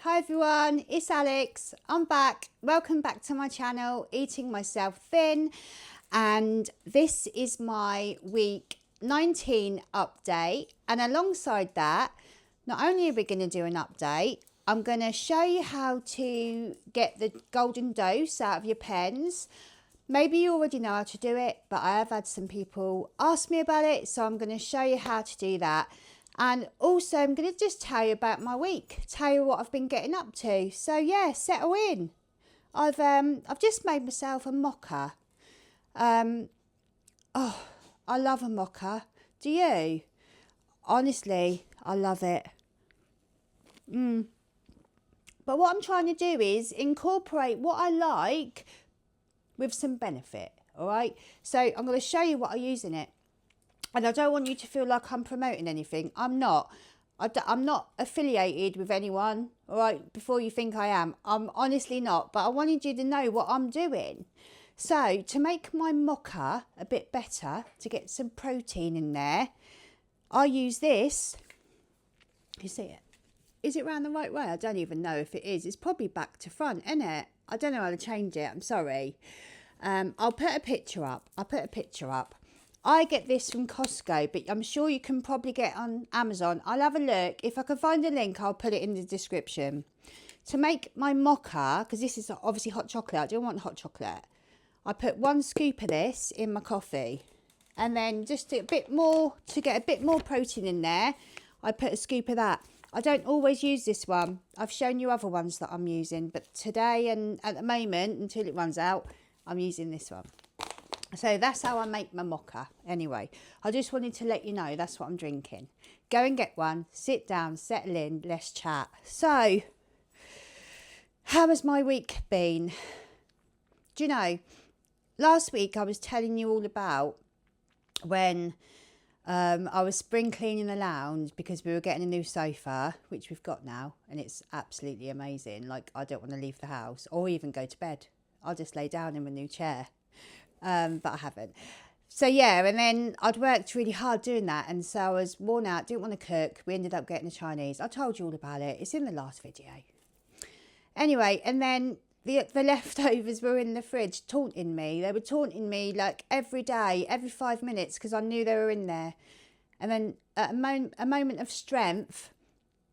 Hi everyone, it's Alex. I'm back. Welcome back to my channel, Eating Myself Thin. And this is my week 19 update. And alongside that, not only are we going to do an update, I'm going to show you how to get the golden dose out of your pens. Maybe you already know how to do it, but I have had some people ask me about it, so I'm going to show you how to do that. And also I'm going to just tell you about my week, tell you what I've been getting up to. So yeah, settle in. I've just made myself a mocha. Oh, I love a mocha. Do you? Honestly, I love it. But what I'm trying to do is incorporate what I like with some benefit, all right? So I'm going to show you what I use in it. And I don't want you to feel like I'm promoting anything. I'm not. I'm not affiliated with anyone, all right? Before you think I am. I'm honestly not. But I wanted you to know what I'm doing. So to make my mocha a bit better, to get some protein in there, I use this. You see it? Is it round the right way? I don't even know if it is. It's probably back to front, isn't it? I don't know how to change it. I'm sorry. I'll put a picture up. I get this from Costco, but I'm sure you can probably get on Amazon. I'll have a look. If I can find a link, I'll put it in the description. To make my mocha, because this is obviously hot chocolate. I don't want hot chocolate. I put 1 scoop of this in my coffee. And then just a bit more, to get a bit more protein in there, I put a scoop of that. I don't always use this one. I've shown you other ones that I'm using. But today and at the moment, until it runs out, I'm using this one. So that's how I make my mocha. Anyway, I just wanted to let you know that's what I'm drinking. Go and get one, sit down, settle in, let's chat. So, how has my week been? Do you know, last week I was telling you all about when I was spring cleaning the lounge because we were getting a new sofa, which we've got now, and it's absolutely amazing. Like, I don't want to leave the house or even go to bed. I'll just lay down in my new chair. But I haven't. So yeah, and then I'd worked really hard doing that, and so I was worn out, didn't want to cook. We ended up getting a Chinese. I told you all about it. It's in the last video. Anyway, and then the leftovers were in the fridge taunting me. They were taunting me like every day, every 5 minutes, because I knew they were in there. And then at a moment of strength,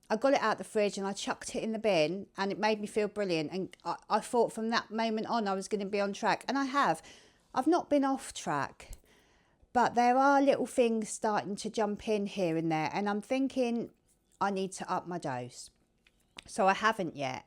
I got it out the fridge and I chucked it in the bin, and it made me feel brilliant. And I thought from that moment on I was going to be on track, and I have. I've not been off track, but there are little things starting to jump in here and there, and I'm thinking I need to up my dose. So I haven't yet.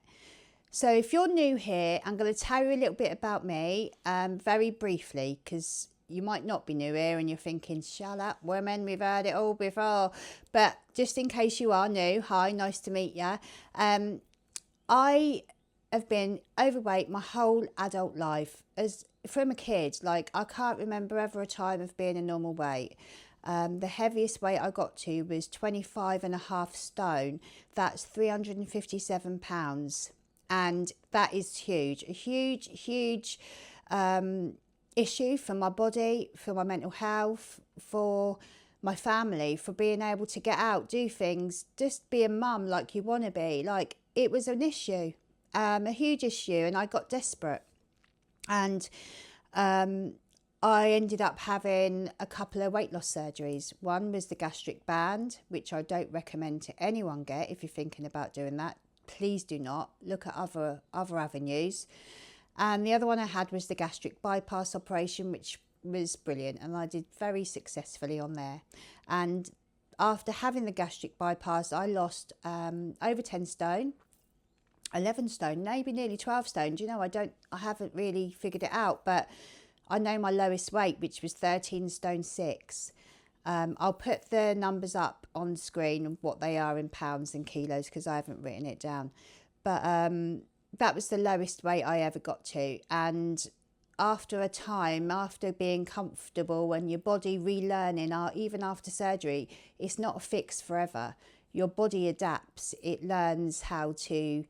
So if you're new here, I'm going to tell you a little bit about me very briefly, because you might not be new here and you're thinking, shut up, women, we've heard it all before. But just in case you are new, hi, nice to meet you. I have been overweight my whole adult life. As from a kid, like, I can't remember ever a time of being a normal weight. The heaviest weight I got to was 25.5 stone. That's 357 pounds. And that is huge, a huge issue for my body, for my mental health, for my family, for being able to get out, do things, just be a mum like you want to be. Like, it was an issue, a huge issue, and I got desperate. And I ended up having a couple of weight loss surgeries. One was the gastric band, which I don't recommend to anyone get. If you're thinking about doing that, please do not. Look at other avenues. And the other one I had was the gastric bypass operation, which was brilliant, and I did very successfully on there. And after having the gastric bypass, I lost over 10 stone, 11 stone, maybe nearly 12 stone. Do you know, I haven't really figured it out, but I know my lowest weight, which was 13 stone 6. I'll put the numbers up on screen and what they are in pounds and kilos, because I haven't written it down. But that was the lowest weight I ever got to. And after a time, after being comfortable and your body relearning, even after surgery, it's not a fix forever. Your body adapts. It learns how to,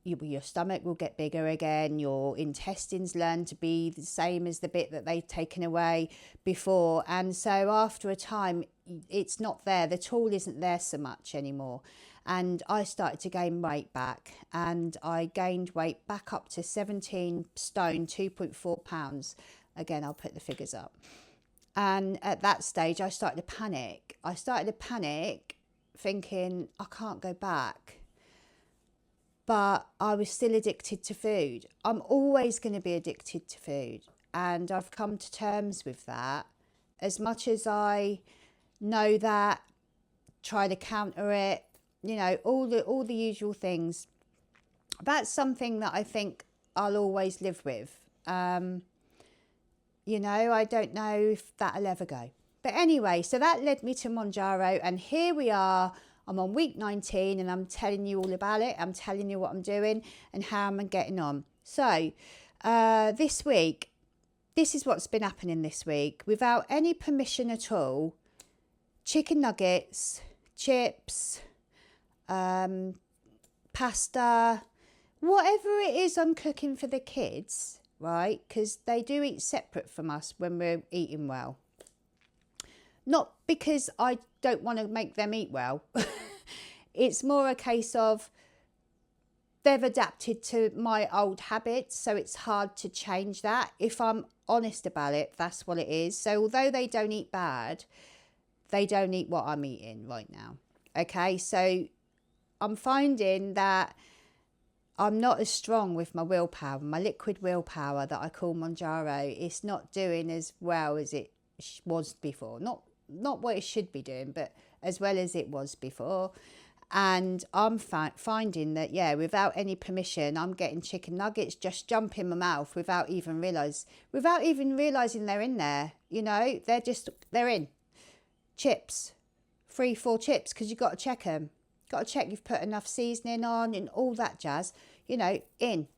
your stomach will get bigger again. Your intestines learn to be the same as the bit that they've taken away before. And so after a time, it's not there. The tool isn't there so much anymore. and I started to gain weight back, and I gained weight back up to 17 stone, 2.4 pounds. Again, I'll put the figures up. And at that stage, I started to panic. I started to panic thinking, I can't go back. But I was still addicted to food. I'm always going to be addicted to food. And I've come to terms with that. As much as I know that, try to counter it, you know, all the usual things. That's something that I think I'll always live with. You know, I don't know if that'll ever go. But anyway, so that led me to Mounjaro, and here we are. I'm on week 19 and I'm telling you all about it. I'm telling you what I'm doing and how I'm getting on. So this week, this is what's been happening this week. Without any permission at all, chicken nuggets, chips, pasta, whatever it is I'm cooking for the kids, right? Because they do eat separate from us when we're eating well. Not because I don't want to make them eat well. It's more a case of they've adapted to my old habits, so it's hard to change that. If I'm honest about it, that's what it is. So although they don't eat bad, they don't eat what I'm eating right now. Okay, so I'm finding that I'm not as strong with my willpower, my liquid willpower that I call Mounjaro. It's not doing as well as it was before. Not what it should be doing, but as well as it was before. And I'm finding that, yeah, without any permission, I'm getting chicken nuggets just jump in my mouth without even realising they're in there. You know, they're in. Chips, 3-4 chips, because you've got to check them. Got to check you've put enough seasoning on and all that jazz. You know, in.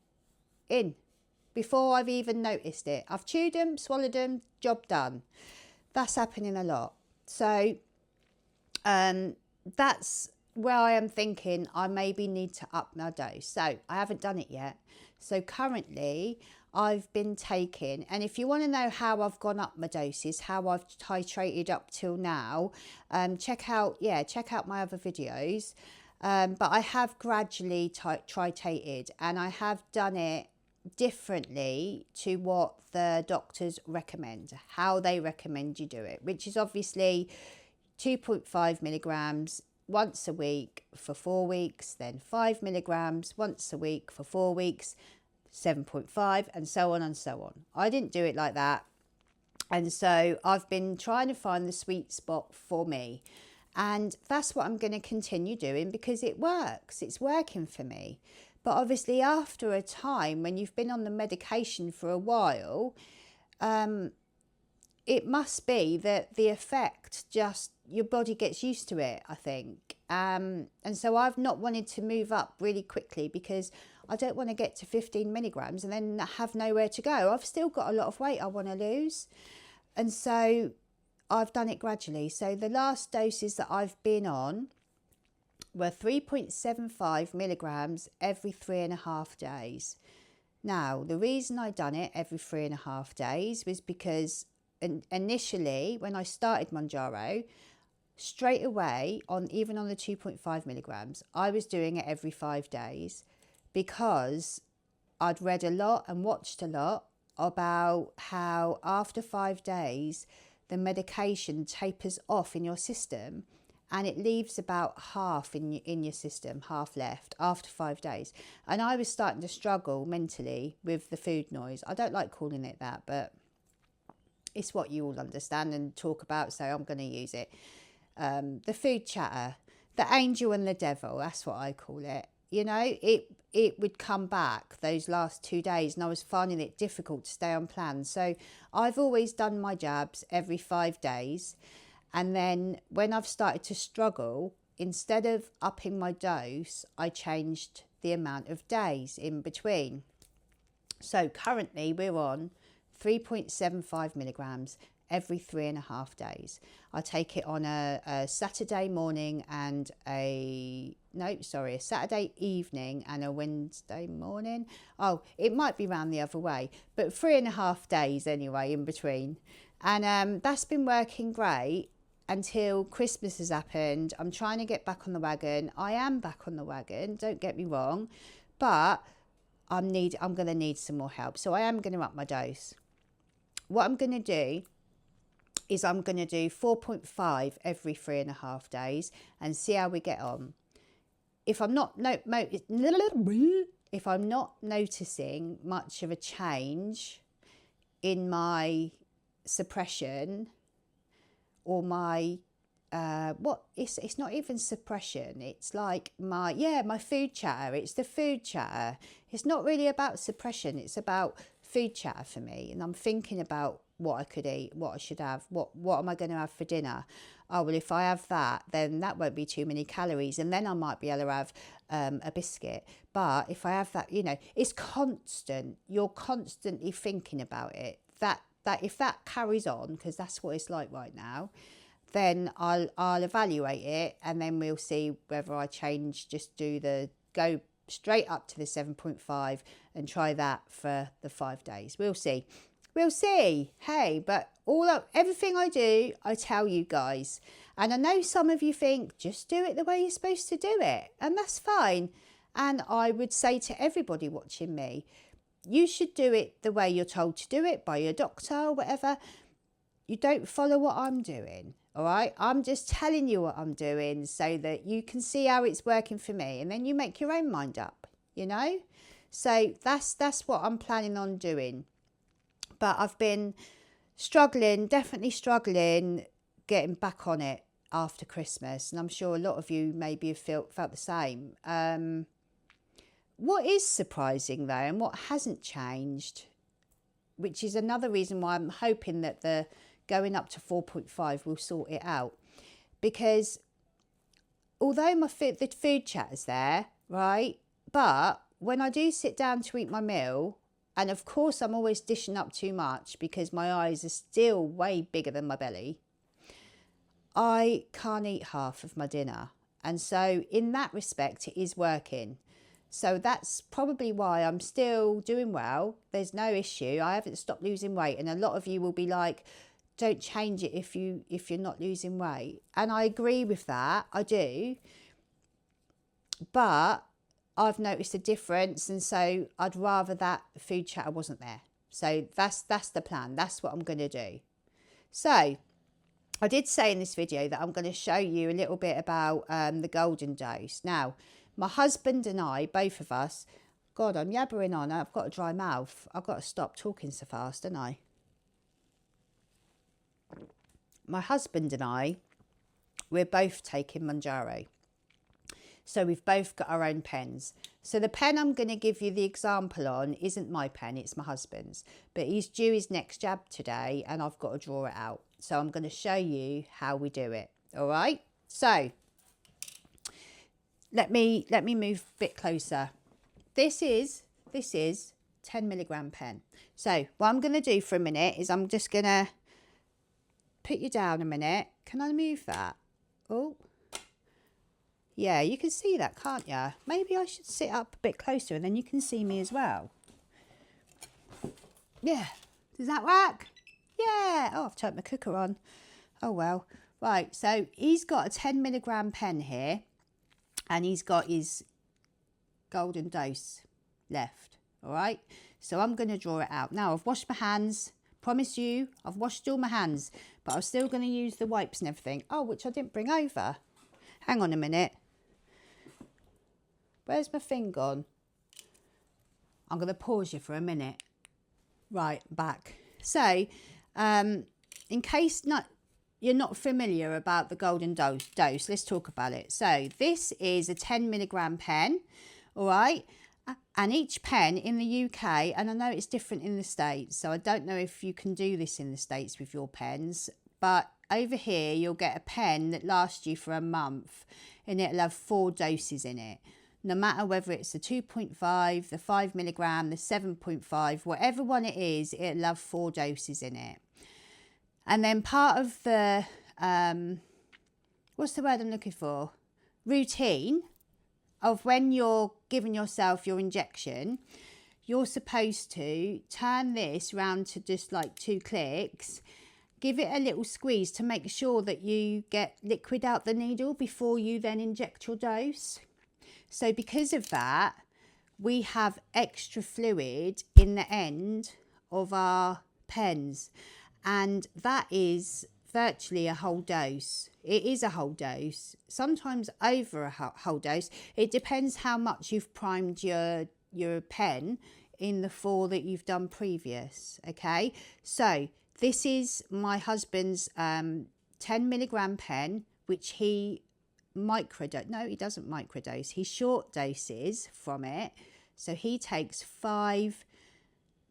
Before I've even noticed it. I've chewed them, swallowed them, job done. That's happening a lot. So that's where I am thinking I maybe need to up my dose. So I haven't done it yet. So currently I've been taking, and if you want to know how I've gone up my doses, how I've titrated up till now, check out my other videos. But I have gradually titrated, and I have done it differently to what the doctors recommend, how they recommend you do it, which is obviously 2.5 milligrams once a week for 4 weeks, then 5 milligrams once a week for 4 weeks, 7.5, and so on and so on. I didn't do it like that. And so I've been trying to find the sweet spot for me. And that's what I'm going to continue doing because it works. It's working for me. But obviously after a time, when you've been on the medication for a while, it must be that the effect just, your body gets used to it, I think. And so I've not wanted to move up really quickly because I don't want to get to 15 milligrams and then have nowhere to go. I've still got a lot of weight I want to lose. And so I've done it gradually. So the last doses that I've been on were 3.75 milligrams every 3.5 days. Now, the reason I done it every 3.5 days was because initially, when I started Mounjaro, straight away, even on the 2.5 milligrams, I was doing it every 5 days because I'd read a lot and watched a lot about how after 5 days, the medication tapers off in your system and it leaves about half in your system, half left after 5 days. And I was starting to struggle mentally with the food noise. I don't like calling it that, but it's what you all understand and talk about, so I'm going to use it. The food chatter, the angel and the devil, that's what I call it. You know, it would come back those last 2 days and I was finding it difficult to stay on plan. So I've always done my jabs every 5 days. And then when I've started to struggle, instead of upping my dose, I changed the amount of days in between. So currently we're on 3.75 milligrams every 3.5 days. I take it on a Saturday morning and a Saturday evening and a Wednesday morning. Oh, it might be round the other way, but 3.5 days anyway in between. And that's been working great. until Christmas has happened. I'm trying to get back on the wagon. I am back on the wagon, don't get me wrong, but I'm going to need some more help. So I am going to up my dose. What I'm going to do is I'm going to do 4.5 every 3.5 days and see how we get on. If I'm not noticing much of a change in my suppression or my it's not even suppression, it's like my food chatter. It's the food chatter. It's not really about suppression, it's about food chatter for me. And I'm thinking about what I could eat, what I should have, what am I going to have for dinner. Oh, well, if I have that, then that won't be too many calories, and then I might be able to have a biscuit. But if I have that, it's constant. You're constantly thinking about it. That if that carries on, because that's what it's like right now, then I'll evaluate it, and then we'll see whether I change. Just go straight up to the 7.5 and try that for the 5 days. We'll see. Hey, but everything I do, I tell you guys. And I know some of you think, just do it the way you're supposed to do it. And that's fine. And I would say to everybody watching me, you should do it the way you're told to do it by your doctor or whatever. You don't follow what I'm doing. All right. I'm just telling you what I'm doing so that you can see how it's working for me. And then you make your own mind up, So that's what I'm planning on doing. But I've been definitely struggling getting back on it after Christmas. And I'm sure a lot of you maybe have felt the same. What is surprising though, and what hasn't changed, which is another reason why I'm hoping that the going up to 4.5 will sort it out. Because although the food chat is there, right? But when I do sit down to eat my meal, and of course, I'm always dishing up too much because my eyes are still way bigger than my belly, I can't eat half of my dinner. And so in that respect, it is working. So that's probably why I'm still doing well. There's no issue. I haven't stopped losing weight. And a lot of you will be like, don't change it if you're not losing weight. And I agree with that. I do. But I've noticed a difference, and so I'd rather that food chatter wasn't there. So that's the plan. That's what I'm going to do. So I did say in this video that I'm going to show you a little bit about the golden dose. Now, my husband and I, both of us, God, I'm yabbering on. I've got a dry mouth. I've got to stop talking so fast, don't I? My husband and I, we're both taking Mounjaro. So we've both got our own pens. So the pen I'm going to give you the example on isn't my pen, it's my husband's. But he's due his next jab today and I've got to draw it out. So I'm going to show you how we do it. All right. So let me move a bit closer. This is 10 milligram pen. So what I'm going to do for a minute is I'm just going to put you down a minute. Can I move that? Oh. Yeah, you can see that, can't you? Maybe I should sit up a bit closer and then you can see me as well. Yeah, does that work? Yeah. Oh, I've turned my cooker on. Oh, well. Right, so he's got a 10 milligram pen here and he's got his golden dose left. All right, so I'm going to draw it out. Now, I've washed my hands. Promise you, I've washed all my hands, but I'm still going to use the wipes and everything. Oh, which I didn't bring over. Hang on a minute. Where's my thing gone? I'm going to pause you for a minute. Right, back. So, in case you're not familiar about the golden dose, let's talk about it. So, this is a 10 milligram pen, all right? And each pen in the UK, and I know it's different in the States, so I don't know if you can do this in the States with your pens, but over here you'll get a pen that lasts you for a month and it'll have 4 doses in it. No matter whether it's the 2.5, the 5 milligram, the 7.5, whatever one it is, it'll have 4 doses in it. And then part of the, what's the word I'm looking for? Routine of when you're giving yourself your injection, you're supposed to turn this round to just like 2 clicks. give it a little squeeze to make sure that you get liquid out the needle before you then inject your dose. So because of that, we have extra fluid in the end of our pens, and that is virtually a whole dose. It is a whole dose, sometimes over a whole dose. It depends how much you've primed your pen in the 4 that you've done previous. Okay, so this is my husband's 10 milligram pen, which he microdose. No, he doesn't microdose. He short doses from it. So he takes 5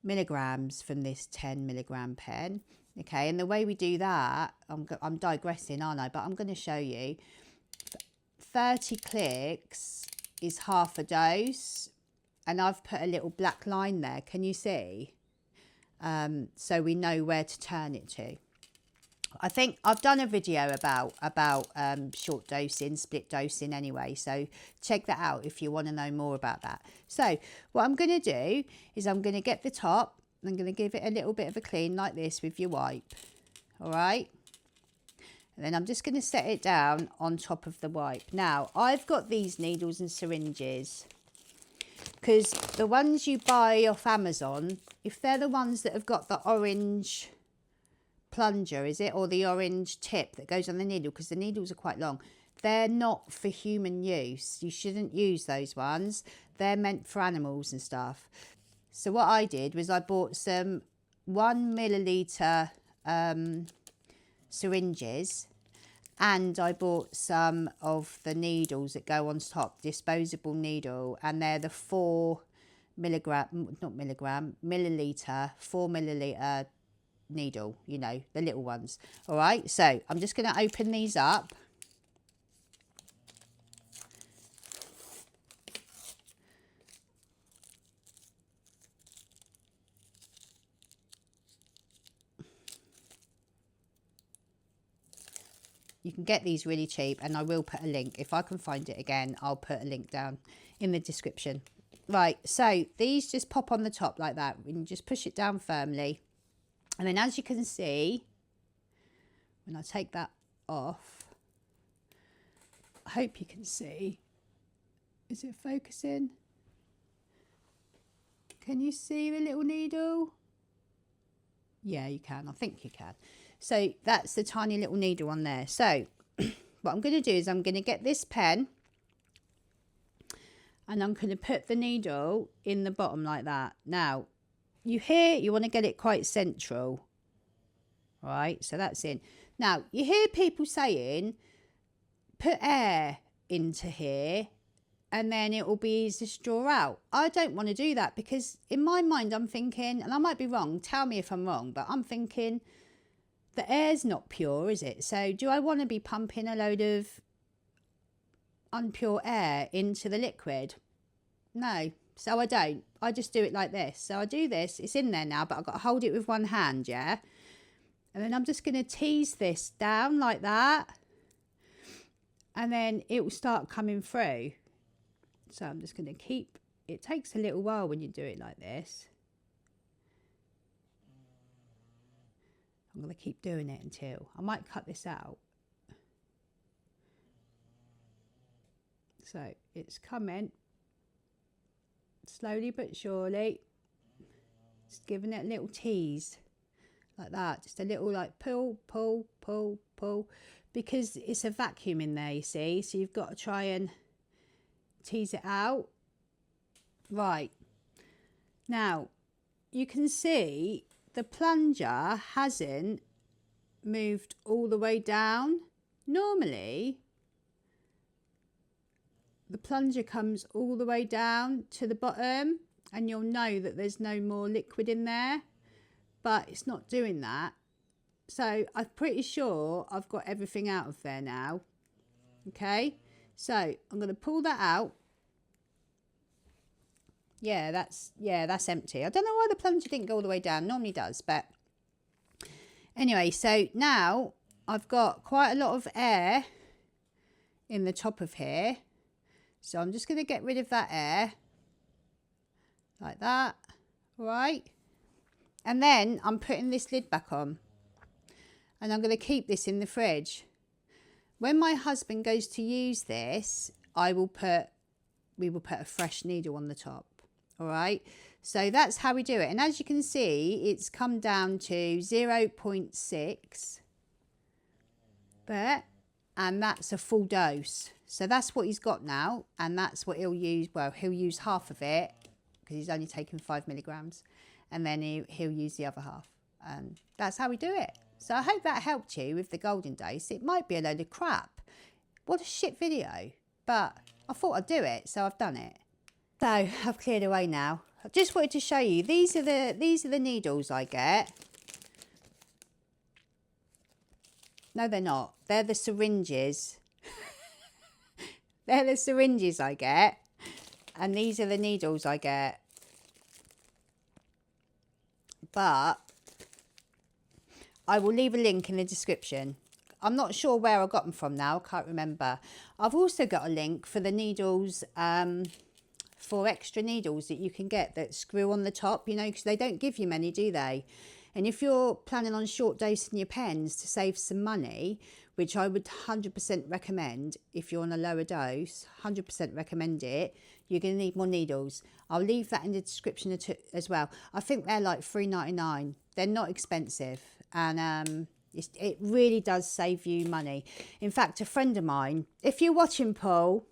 milligrams from this 10 milligram pen. Okay, and the way we do that, I'm digressing, aren't I? But I'm going to show you. 30 clicks is half a dose, and I've put a little black line there. Can you see? So we know where to turn it to. I think I've done a video about short dosing, split dosing anyway, so check that out if you want to know more about that. So what I'm going to do is I'm going to get the top, I'm going to give it a little bit of a clean like this with your wipe, all right? And then I'm just going to set it down on top of the wipe. Now, I've got these needles and syringes because the ones you buy off Amazon, if they're the ones that have got the orange plunger, is it, or the orange tip that goes on the needle, because the needles are quite long, they're not for human use. You shouldn't use those ones. They're meant for animals and stuff. So what I did was I bought some 1 milliliter syringes, and I bought some of the needles that go on top, disposable needle, and they're the 4 milliliter 4 milliliter needle, you know, the little ones. All right, so I'm just going to open these up. You can get these really cheap, and I will put a link. If I can find it again, I'll put a link down in the description. Right, so these just pop on the top like that, and you just push it down firmly. And then as you can see, when I take that off, I hope you can see. Is it focusing? Can you see the little needle? Yeah, you can. I think you can. So that's the tiny little needle on there. So what I'm going to do is I'm going to get this pen, and I'm going to put the needle in the bottom like that. Now, you want to get it quite central. All right, so that's in. Now, you hear people saying, put air into here and then it will be easy to draw out. I don't want to do that, because in my mind I'm thinking, and I might be wrong, tell me if I'm wrong, but I'm thinking the air's not pure, is it? So do I want to be pumping a load of unpure air into the liquid? No, so I don't. I just do it like this. So I do this, it's in there now, but I've got to hold it with one hand, yeah? And then I'm just going to tease this down like that, and then it will start coming through. So I'm just going to keep, it takes a little while when you do it like this. I'm going to keep doing it until, I might cut this out. So it's coming, slowly but surely, just giving it a little tease, like that, just a little like pull, pull, pull, pull, because it's a vacuum in there, you see, so you've got to try and tease it out. Right, now you can see the plunger hasn't moved all the way down. Normally the plunger comes all the way down to the bottom and you'll know that there's no more liquid in there, but it's not doing that. So I'm pretty sure I've got everything out of there now. Okay, so I'm going to pull that out. Yeah, that's empty. I don't know why the plunger didn't go all the way down. Normally does, but anyway, so now I've got quite a lot of air in the top of here. So I'm just going to get rid of that air like that. All right. And then I'm putting this lid back on. and I'm going to keep this in the fridge. When my husband goes to use this, we will put a fresh needle on the top. All right. So that's how we do it. And as you can see, it's come down to 0.6. And that's a full dose. So that's what he's got now. And that's what he'll use. Well, he'll use half of it because he's only taken 5 milligrams. And then he'll use the other half. And that's how we do it. So I hope that helped you with the golden dose. It might be a load of crap. What a shit video. But I thought I'd do it, so I've done it. So I've cleared away now. I just wanted to show you. These are the needles I get. No, they're not. They're the syringes. They're the syringes I get. And these are the needles I get. But I will leave a link in the description. I'm not sure where I got them from now. I can't remember. I've also got a link for the needles, for extra needles that you can get that screw on the top, you know, because they don't give you many, do they? And if you're planning on short dosing your pens to save some money, which I would 100% recommend if you're on a lower dose, 100% recommend it, you're going to need more needles. I'll leave that in the description as well. I think they're like $3.99. They're not expensive. And it really does save you money. In fact, a friend of mine, if you're watching, Paul,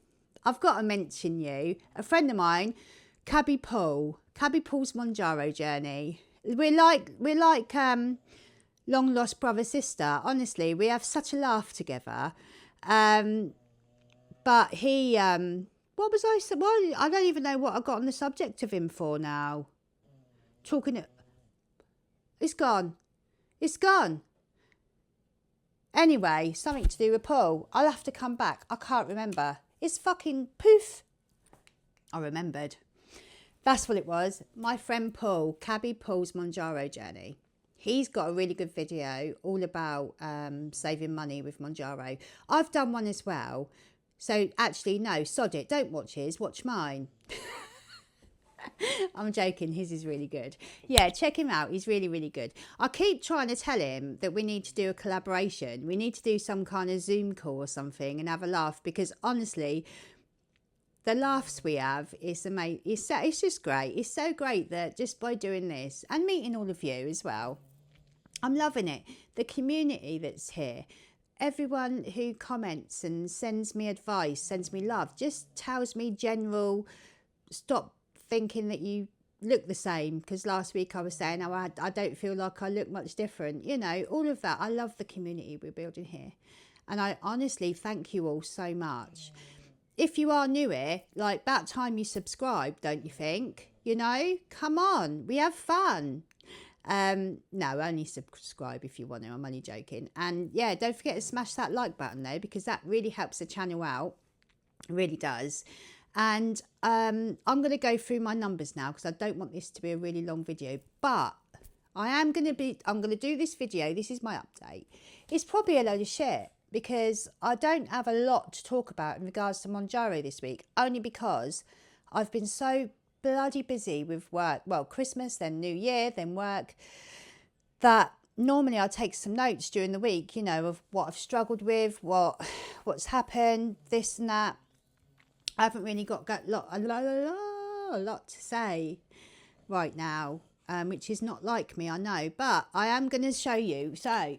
I've got to mention you. A friend of mine, Cabby Paul's Mounjaro journey. We're like long lost brother sister. Honestly, we have such a laugh together. But he, what was I? Well, I don't even know what I got on the subject of him for now. It's gone. It's gone. Anyway, something to do with Paul. I'll have to come back. I can't remember. It's fucking poof. I remembered. That's what it was. My friend Paul, Cabby Paul's Mounjaro journey. He's got a really good video all about saving money with Mounjaro. I've done one as well. So actually, no, sod it. Don't watch his. Watch mine. I'm joking. His is really good. Yeah, check him out. He's really, really good. I keep trying to tell him that we need to do a collaboration. We need to do some kind of Zoom call or something and have a laugh, because honestly, the laughs we have is amazing. It's just great. It's so great that just by doing this and meeting all of you as well, I'm loving it. The community that's here, everyone who comments and sends me advice, sends me love, just tells me general, stop thinking that you look the same, because last week I was saying, oh, I don't feel like I look much different, you know, all of that. I love the community we're building here, and I honestly thank you all so much. If you are new here, like, about time you subscribe, don't you think? You know, come on, we have fun. No, only subscribe if you want to. I'm only joking. And yeah, don't forget to smash that like button though, because that really helps the channel out. It really does. And I'm going to go through my numbers now, because I don't want this to be a really long video. But I'm going to do this video. This is my update. It's probably a load of shit, because I don't have a lot to talk about in regards to Mounjaro this week, only because I've been so bloody busy with work. Well, Christmas, then New Year, then work, that normally I take some notes during the week, you know, of what I've struggled with, what's happened, this and that. I haven't really got a lot to say right now, which is not like me, I know. But I am going to show you. So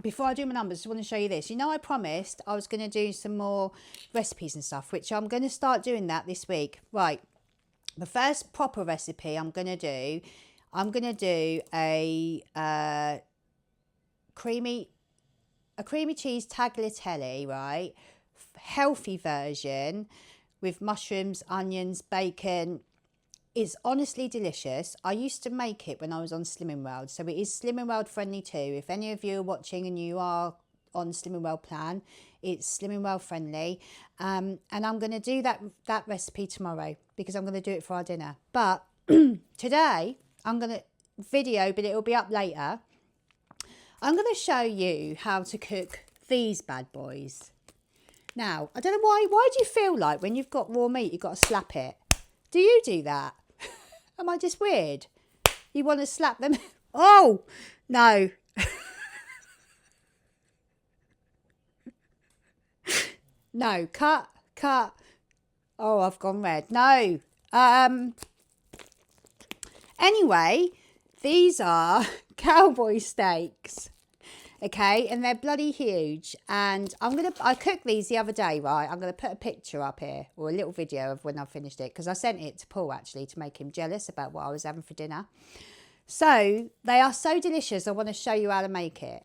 before I do my numbers, I just want to show you this. You know, I promised I was going to do some more recipes and stuff, which I'm going to start doing that this week. Right. The first proper recipe I'm going to do a creamy cheese tagliatelle, right? Healthy version with mushrooms, onions, bacon. It's honestly delicious. I used to make it when I was on Slimming World, so it is Slimming World friendly too. If any of you are watching and you are on Slimming World plan, it's Slimming World friendly. And I'm going to do that recipe tomorrow, because I'm going to do it for our dinner. But today I'm going to video, but it'll be up later. I'm going to show you how to cook these bad boys. Now, I don't know why do you feel like when you've got raw meat, you've got to slap it? Do you do that? Am I just weird? You want to slap them? Oh, no. No, cut. Oh, I've gone red. No. Anyway, these are cowboy steaks. Okay, and they're bloody huge. And I cooked these the other day, right? I'm gonna put a picture up here, or a little video of when I finished it, because I sent it to Paul actually to make him jealous about what I was having for dinner. So they are so delicious. I want to show you how to make it.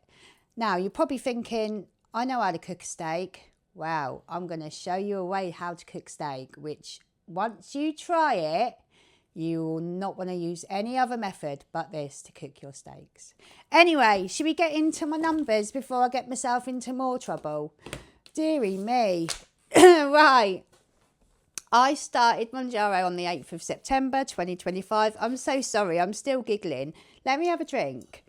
Now you're probably thinking, I know how to cook a steak. Wow, I'm going to show you a way how to cook steak, which once you try it, you will not want to use any other method but this to cook your steaks. Anyway, should we get into my numbers before I get myself into more trouble? Dearie me. Right. I started Mounjaro on the 8th of September 2025. I'm so sorry, I'm still giggling. Let me have a drink.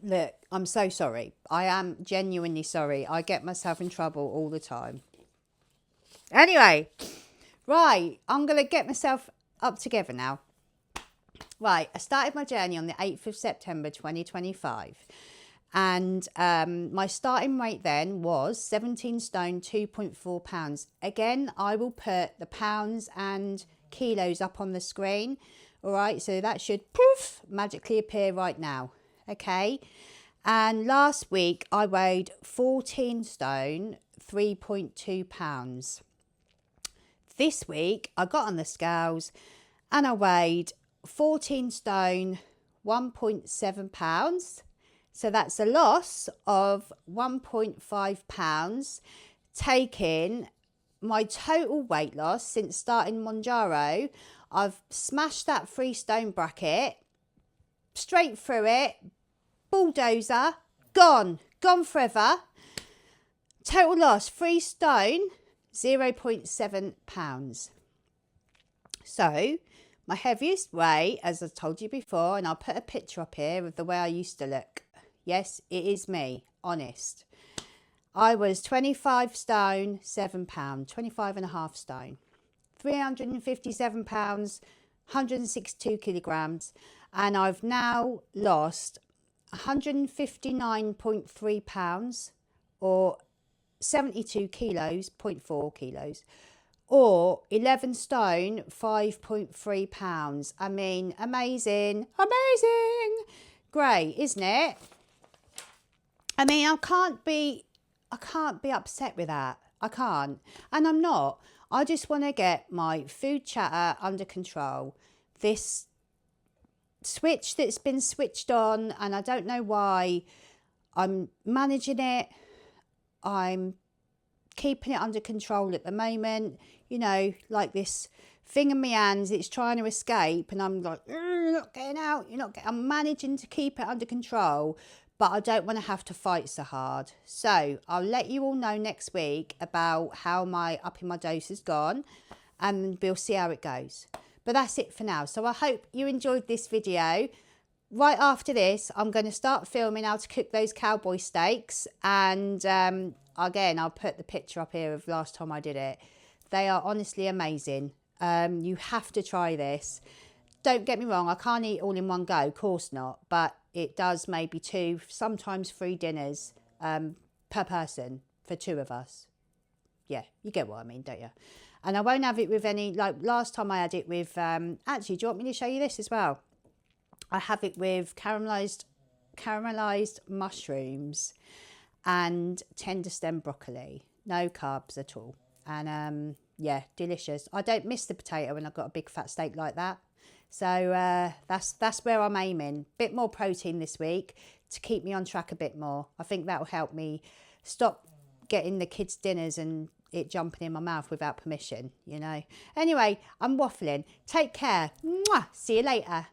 Look, I'm so sorry. I am genuinely sorry. I get myself in trouble all the time. Anyway, right, I'm going to get myself up together now. Right, I started my journey on the 8th of September 2025. And my starting weight then was 17 stone, 2.4 pounds. Again, I will put the pounds and kilos up on the screen. All right, so that should poof magically appear right now. Okay, and last week I weighed 14 stone, 3.2 pounds. This week I got on the scales and I weighed 14 stone, 1.7 pounds. So that's a loss of 1.5 pounds, taking my total weight loss since starting Mounjaro. I've smashed that 3 stone bracket, straight through it, bulldozer, gone forever. Total loss, 3 stone, 0.7 pounds. So my heaviest weight, as I told you before, and I'll put a picture up here of the way I used to look. Yes, it is me, honest. I was 25 stone, 7 pounds, 25 and a half stone, 357 pounds, 162 kilograms, and I've now lost 159.3 pounds, or 72 kilos, 0.4 kilos, or 11 stone, 5.3 pounds. I mean, amazing, great, isn't it? I mean, I can't be upset with that. I can't. And I'm not. I just want to get my food chatter under control. This switch that's been switched on, and I don't know why, I'm managing it. I'm keeping it under control at the moment. You know, like this thing in my hands, it's trying to escape, and I'm like, you're not getting out. I'm managing to keep it under control. But I don't want to have to fight so hard. So I'll let you all know next week about how my upping my dose has gone, and we'll see how it goes. But that's it for now. So I hope you enjoyed this video. Right after this, I'm going to start filming how to cook those cowboy steaks. And again, I'll put the picture up here of last time I did it. They are honestly amazing. You have to try this. Don't get me wrong, I can't eat all in one go, of course not, but it does maybe 2, sometimes 3 dinners per person for 2 of us. Yeah, you get what I mean, don't you? And I won't have it with any, like last time I had it with, actually, do you want me to show you this as well? I have it with caramelised mushrooms and tender stem broccoli. No carbs at all. And yeah, delicious. I don't miss the potato when I've got a big fat steak like that. So that's where I'm aiming. Bit more protein this week to keep me on track a bit more. I think that will help me stop getting the kids' dinners and it jumping in my mouth without permission, you know. Anyway, I'm waffling. Take care. Mwah. See you later.